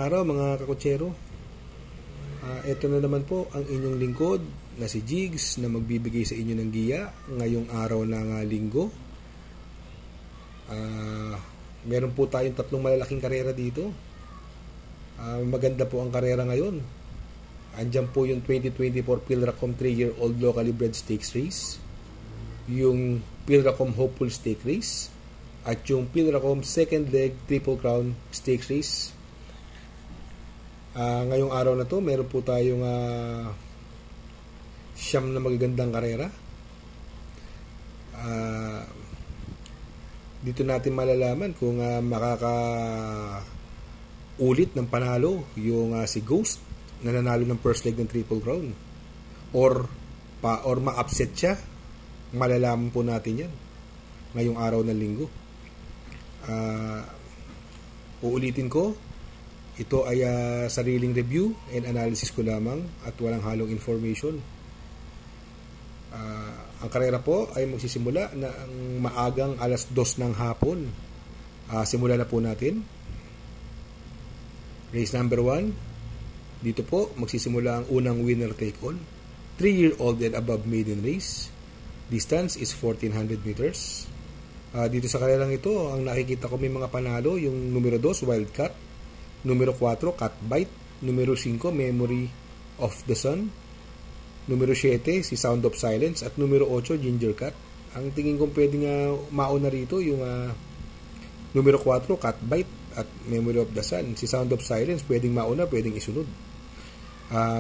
araw mga kakutsero. Ito na naman po ang inyong lingkod na si Jigs na magbibigay sa inyo ng giya ngayong araw ng linggo. Meron po tayong tatlong malalaking karera dito. Maganda po ang karera ngayon. Andyan po yung 2024 Pilracom 3-year-old locally bred stakes race, yung Pilracom Hopeful Stake Race, at yung Pilracom second leg Triple Crown Stakes Race. Ngayong araw na to, meron po tayong siyam na magagandang karera. Dito natin malalaman kung makakaulit ng panalo yung si Ghost na nanalo ng first leg ng Triple Crown, or ma-upset siya. Malalaman po natin yan ngayong araw ng linggo. Uulitin ko, ito ay sariling review and analysis ko lamang at walang halong information. Ang karera po ay magsisimula ng maagang alas 2 ng hapon. Simulan na po natin. Race number 1. Dito po magsisimula ang unang winner take all. 3-year-old and above maiden race. Distance is 1400 meters. Dito sa karerang ito, ang nakikita ko may mga panalo, yung numero 2, Wildcat, numero 4, Cat Bite, numero 5, Memory of the Sun, numero 7, si Sound of Silence, at numero 8, Ginger Cat. Ang tingin kong pwedeng mauna rito yung numero 4, Cat Bite, at Memory of the Sun. Si Sound of Silence pwedeng mauna, pwedeng isunod.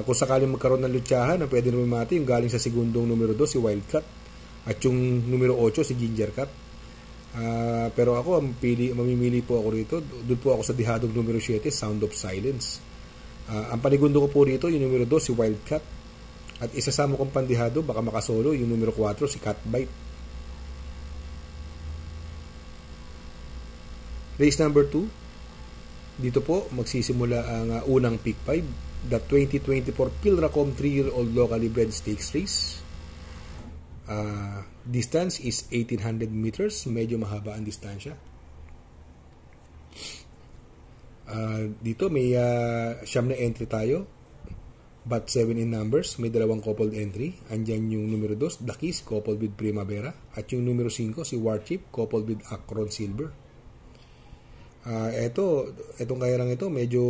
Kung sakaling magkaroon ng lutsahan, ang pwede naman mati yung galing sa segundong numero 2, si Wildcat, at yung numero 8, si Ginger Cat. Pero ako, mamimili po ako rito. Doon po ako sa dihadong numero 7, Sound of Silence. Ang panigundo ko po rito, yung numero 2, si Wildcat. At isasama kong pandihado, baka makasolo, yung numero 4, si Cat Bite. Race number 2. Dito po, magsisimula ang unang pick 5. The 2024 Pilracom 3-year-old locally bred stakes race. Distance is 1800 meters. Medyo mahaba ang distansya. Dito may siyam na entry tayo, but 7 in numbers. May dalawang coupled entry. Andyan yung numero 2, The Kiss, coupled with Primavera, at yung numero 5, si Warchip, coupled with Akron Silver. Etong kayarang ito, medyo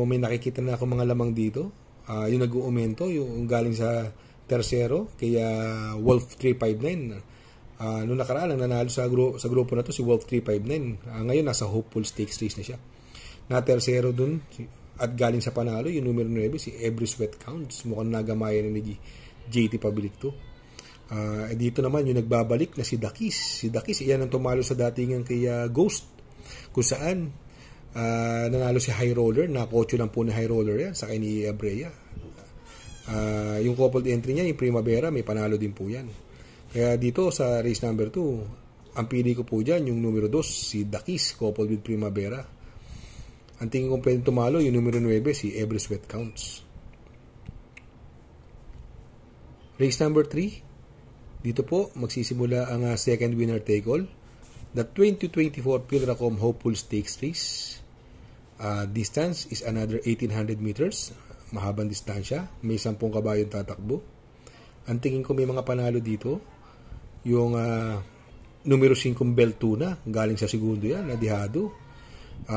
may nakikita na ako mga lamang dito. Yung nag-uumento, yung galing sa tersero, kaya Wolf 359. Noong nakaraan, ang nanalo sa grupo na to si Wolf 359. Ngayon, nasa Hopeful Stakes Race na siya. Na tersero dun, at galing sa panalo, yung numero 9, si Every Sweat Counts. Mukhang nagamayan ni JT Pabilik to. Dito naman, yung nagbabalik na si Dakis. Si Dakis, iyan ang tumalo sa datingan kay Ghost. Kung saan, nanalo si High Roller, nakotso lang po ni High Roller yan, sakay ni Abrea. Yung coupled entry niya, yung Primavera, may panalo din po yan. Kaya dito sa race number 2, ang pili ko po dyan, yung numero 2, si Dakis, coupled with Primavera. Ang tingin kong pwedeng tumalo, yung numero 9, si Every Sweat Counts. Race number 3, dito po magsisimula ang second winner take all. The 2024 Pilracom Hopeful Stakes Race. Distance is another 1800 meters. Mahabang distansya. May 10 kabayong tatakbo. Ang tingin ko may mga panalo dito. Yung numero 5 Beltuna, galing sa segundo yan, nadihado.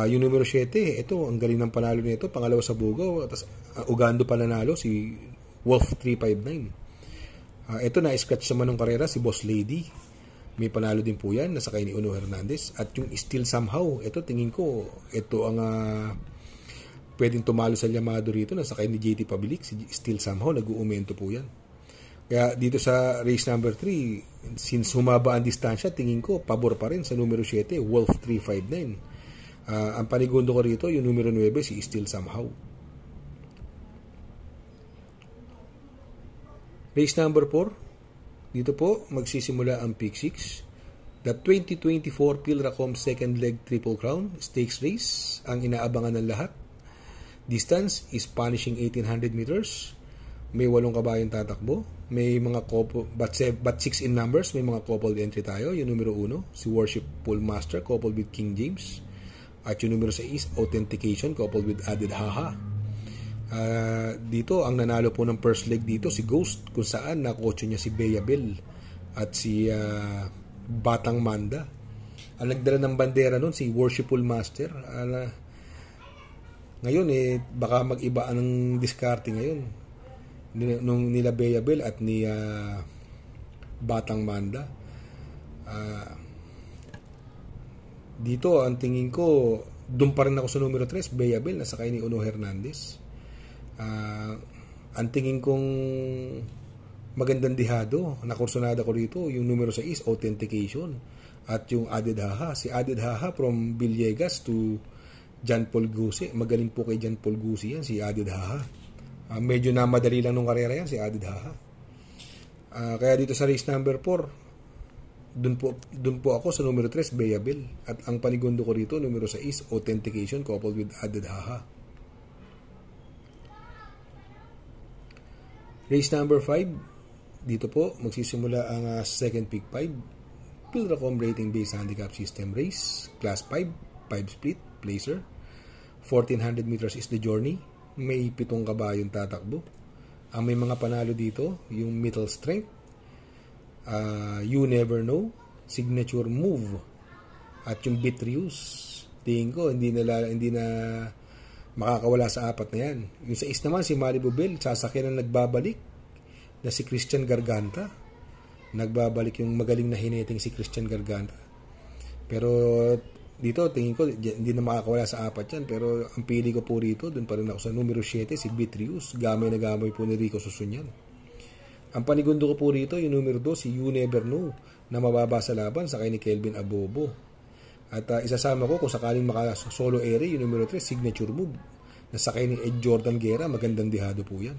Yung numero 7, ito, ang galing ng panalo nito, pangalawa sa Bugaw. Tapos Ugando pananalo, si Wolf 359. Ito na-scratch naman ng karera, si Boss Lady. May panalo din po yan, nasakay ni Uno Hernandez. At yung Still Somehow, ito tingin ko, ito ang pwedeng tumalo sa Llamado rito, nasakay ni JT Pabilik, si Still Somehow, nag-uumento po yan. Kaya dito sa race number 3, since humaba ang distansya, tingin ko, pabor pa rin sa numero 7, Wolf 359. Ang panigundo ko rito, yung numero 9, si Still Somehow. Race number 4, dito po magsisimula ang pick 6. The 2024 Pilracom second leg Triple Crown Stakes Race, ang inaabangan ng lahat. Distance is punishing 1800 meters. May 8 kabayong tatakbo. May mga couple, but 6 in numbers. May mga coupled entry tayo. Yung numero 1, si Worshipful Master, coupled with King James. At yung numero 6, authentication coupled with added haha. Dito, ang nanalo po ng first leg dito, si Ghost, kung saan nakotso niya si Bea Bell at si Batang Manda. Ang nagdala ng bandera nun, si Worshipful Master. Ngayon, baka mag-iba ang diskarte ngayon. Nung nila Bea Bell at ni Batang Manda. Dito, ang tingin ko, doon pa rin ako sa numero 3, Bea Bell, nasa kay ni Uno Hernandez. Ang tingin kong magandang dihado, nakursonada ko rito, yung numero 6, authentication. At yung added haha, si added haha from Villegas to John Paul Gusi. Magaling po kay John Paul Gusi yan, si added haha. Medyo na madali lang nung karera yan, si added haha. Kaya dito sa race number 4, dun po ako sa numero 3, Bea Bell. At ang panigundo ko rito, numero 6, authentication coupled with added haha. Race number 5, dito po magsisimula ang second pick 5. Pilracom rating based handicap system race. Class 5, 5 split, placer. 1400 meters is the journey. May 7 kabayong tatakbo. Ang may mga panalo dito, yung middle strength, you never know, signature move, at yung Beatrius. Tingin ko, hindi na makakawala sa 4 na yan. Yung sa is naman, si Malibu Bell, sasakyan na nagbabalik na si Christian Garganta. Nagbabalik yung magaling na hineting si Christian Garganta. Pero dito, tingin ko, hindi na makakawala sa 4 yan. Pero ang pili ko po rito, dun pa rin ako sa numero 7, si Beatrius. Gamay na gamay po ni Rico Susunyan. Ang panigundo ko po rito, yung numero 2, si You Never Know, na mababa sa laban sa kay ni Kelvin Abobo. At isasama ko kung sakaling maka-solo area, yung numero 3, signature move. Na sa kay ni Ed Jordan Guerra, magandang dihado po yan.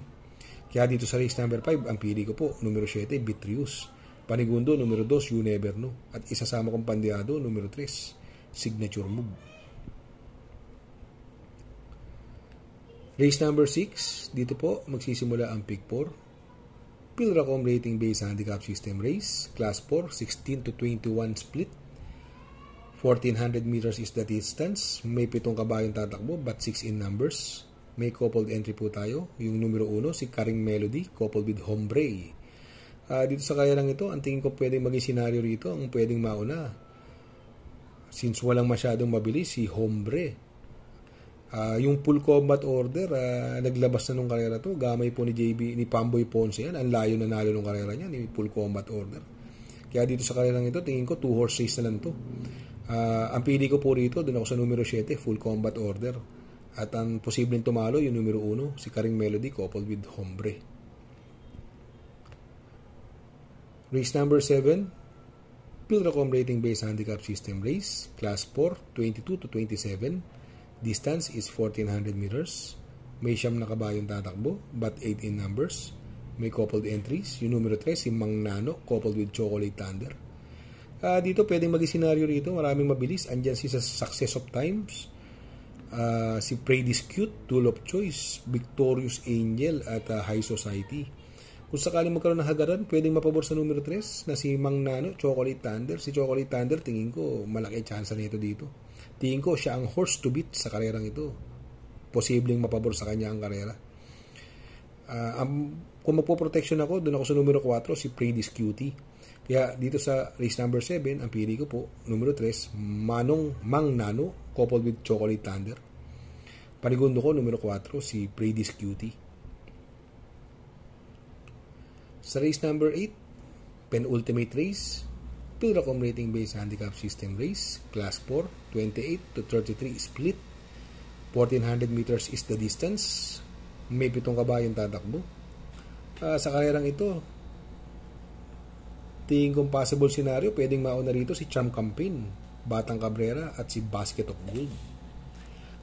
Kaya dito sa race number 5, ang pili ko po, numero 7, Beatrius. Panigundo, numero 2, You Never Know. At isasama kong pandihado, numero 3, signature move. Race number 6, dito po magsisimula ang pick 4. Pilracom rating based handicap system race. Class 4, 16 to 21 split. 1400 meters is the distance. May 7 kabayong tatakbo but 6 in numbers. May coupled entry po tayo. Yung numero 1, si Karing Melody, coupled with Hombre. Dito sa kaya lang ito, ang tingin ko pwedeng maging senaryo rito, ang pwedeng mauna. Since walang masyadong mabilis, si Hombre. Yung full combat order, naglabas na nung karera to. Gamay po ni Pamboy Ponce yan. Ang layo na nalo nung karera niya, ni full combat order. Kaya dito sa karera ito, tingin ko 2 horse race na lang to. Ang pili ko po rito, doon ako sa numero 7, full combat order. At ang posibleng tumalo, yung numero 1, si Karing Melody, coupled with Hombre. Race number 7, Pilracom rating based handicap system race. Class 4, 22 to 27. Distance is 1400 meters. May 9 na kabayong tatakbo, but 8 in numbers. May coupled entries. Yung numero 3, si Mang Nano, coupled with Chocolate Thunder. Dito, pwedeng maging senaryo rito. Maraming mabilis. Andyan si Success of Times. Si Pray Discute, Tool of Choice, Victorious Angel, at High Society. Kung sakaling magkaroon ng hagaran, pwedeng mapabor sa numero 3 na si Mang Nano, Chocolate Thunder. Si Chocolate Thunder, tingin ko, malaki chance nito dito. Tingin ko, siya ang horse to beat sa karerang ito. Posibleng mapabor sa kanya ang karera. Kung magpo-protection ako, doon ako sa numero 4, si Predis Cutie. Kaya dito sa race number 7, ang pili ko po, numero 3, Mang Nano, coupled with Chocolate Thunder. Panigundo ko, numero 4, si Predis Cutie. Sa race number 8, penultimate race, Pilracom rating based handicap system race. Class 4, 28 to 33 split. 1400 meters is the distance. May 7 kabayong tatakbo. Sa karerang ito, tingin kong possible scenario, pwedeng mauna rito si Charm Campaign, Batang Cabrera, at si Basket of Gold.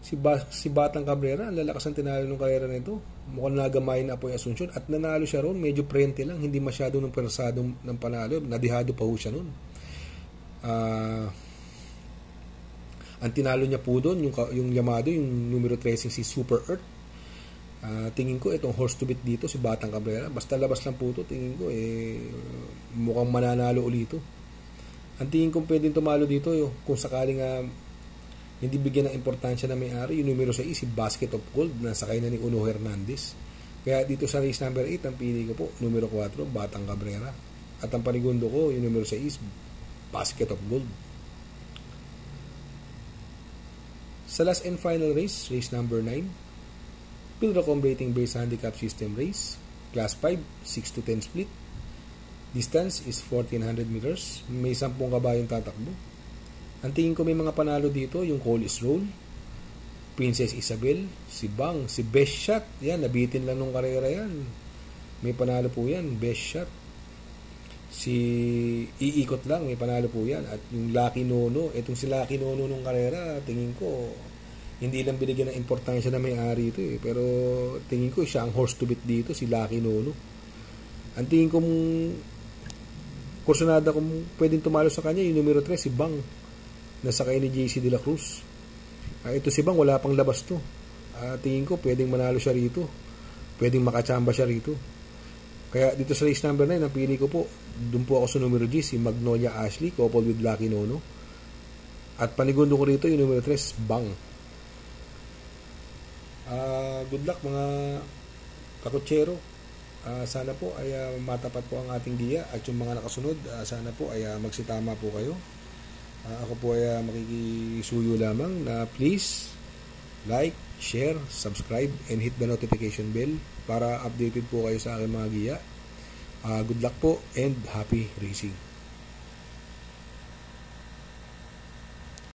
Si Batang Cabrera, ang lalakas ang tinalo ng karera nito. Mukhang nagamayin na po yung Asuncion at nanalo siya ron, medyo prente lang, hindi masyado ng persadong ng panalo, nadihado pa ho siya nun. Ang tinalo niya po doon, yung Yamado, yung numero 13, si Super Earth. Tingin ko itong horse to beat dito, si Batang Cabrera, basta labas lang po ito, tingin ko mukhang mananalo ulit ito. Ang tingin ko pwedeng tumalo dito, kung sakaling hindi bigyan ng importansya na may-ari. Yung numero 6, si Basket of Gold, na sakay na ni Uno Hernandez. Kaya dito sa race number 8, ang pili ko po, numero 4, Batang Cabrera. At ang panigundo ko, yung numero 6, Basket of Gold. Sa last and final race, race number 9, Pilracom Rating Based Handicap System Race, Class 5, 6 to 10 split. Distance is 1400 meters. May 10 kabayong tatakbo. Ang tingin ko may mga panalo dito, yung Call is Roll, Princess Isabel, si Bang, si Best Shot. Yan, nabitin lang nung karera yan. May panalo po yan, Best Shot. Si Iikot lang, may panalo po yan. At yung Lucky Nono, itong si Lucky Nono nung karera, tingin ko, hindi lang binigyan ng importansya na may-ari ito eh. Pero tingin ko siya ang horse to beat dito, si Lucky Nono. Ang tingin kong kursunada kung pwedeng tumalo sa kanya, yung numero 3, si Bang, nasakay ni JC De La Cruz. Ito si Bang, wala pang labas to. Tingin ko pwedeng manalo siya rito, pwedeng makachamba siya rito. Kaya dito sa race number 9, ang pili ko po, doon po ako sa numero G, si Magnolia Ashley, coupled with Lucky Nono. At panigundo ko rito yung numero 3, Bang. Good luck mga kakutsero. Sana po ay matapat po ang ating giya, at yung mga nakasunod, sana po ay magsitama po kayo. Ako po ay makikisuyo lamang na please like, share, subscribe, and hit the notification bell para updated po kayo sa aking mga giya. Good luck po and happy racing.